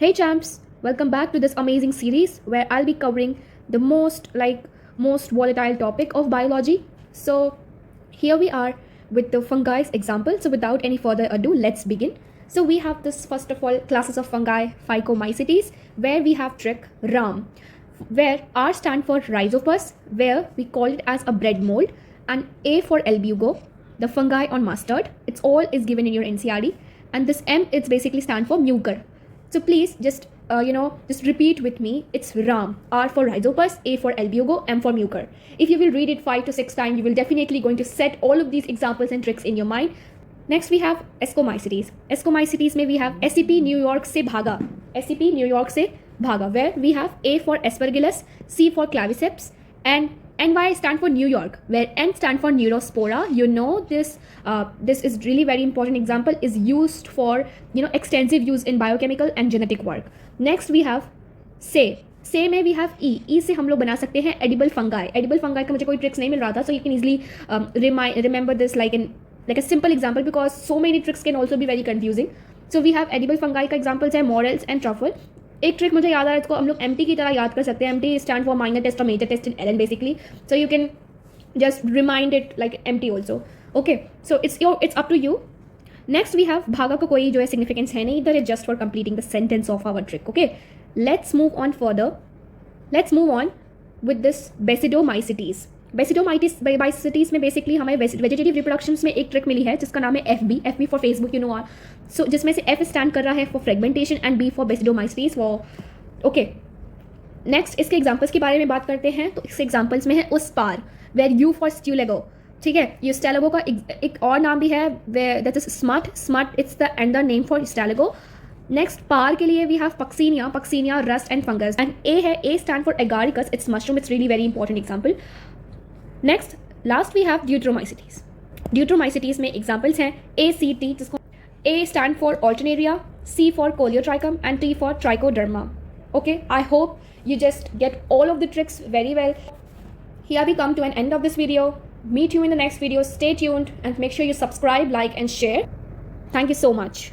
Hey champs, welcome back to this amazing series where I'll be covering the most volatile topic of biology. So here we are with the fungi's example. So without any further ado, let's begin. So we have this first of all classes of fungi, Phycomycetes, where we have trick RAM, where R stand for rhizopus, where we call it as a bread mold, and A for albugo, the fungi on mustard. It's all is given in your NCRT, and this M it's basically stand for mucor. So please just repeat with me. It's RAM. R for rhizopus, A for albugo, M for mucor. If you will read it 5 to 6 times, you will definitely going to set all of these examples and tricks in your mind. Next we have Ascomycetes. Ascomycetes में we have SCP New York से भागा. SCP New York से भागा, where we have A for aspergillus, C for claviceps, and NY stand for New York, where N stand for neurospora. This is really very important example, is used for extensive use in biochemical and genetic work. Next we have से में we have E से हम लोग बना सकते हैं edible fungi. Edible fungi का मुझे कोई ट्रिक्स नहीं मिल रहा था, so you can easily remember this like a simple example, because so many tricks can also be very confusing. So we have edible fungi का examples है morels and truffle. एक trick मुझे याद आ रहा है, इसको हम लोग MT की तरह याद कर सकते हैं. MT stand for minor test और major test in LN basically, so you can just remind it like MT also. Okay, so it's up to you. Next we have भागा को कोई जो है सिग्निफिकेंस है नहीं, इधर is just for completing the sentence of our trick. Okay, let's move on further. Let's move on with this basidiomycetes. Basidiomycetes में basically हमें वेजिटेटिव रिप्रोडक्शंस में एक ट्रिक मिली है जिसका नाम है FB for Facebook, you know or. So जिसमें से F स्टैंड कर रहा है for fragmentation and B for basidiomycetes for. Okay, next इसके एग्जांपल्स के बारे में बात करते हैं. तो इसके एग्जांपल्स में है उस पार, वेयर U फॉर स्ट्यूलेगो. ठीक है, ये स्टेलेगो का एक और नाम भी है, where that is smut it's the other name for Ustilago. Next पार के लिए we have puccinia rust and fungus, and A stand for agaricus, it's mushroom. It's really very important example. Next last we have deuteromycetes. Deuteromycetes में examples हैं ACT, जिसको A stand for Alternaria, C for Coleotrichum, and T for Trichoderma. Okay, I hope you just get all of the tricks very well. Here we come to an end of this video. Meet you in the next video. Stay tuned and make sure you subscribe, like, and share. Thank you so much.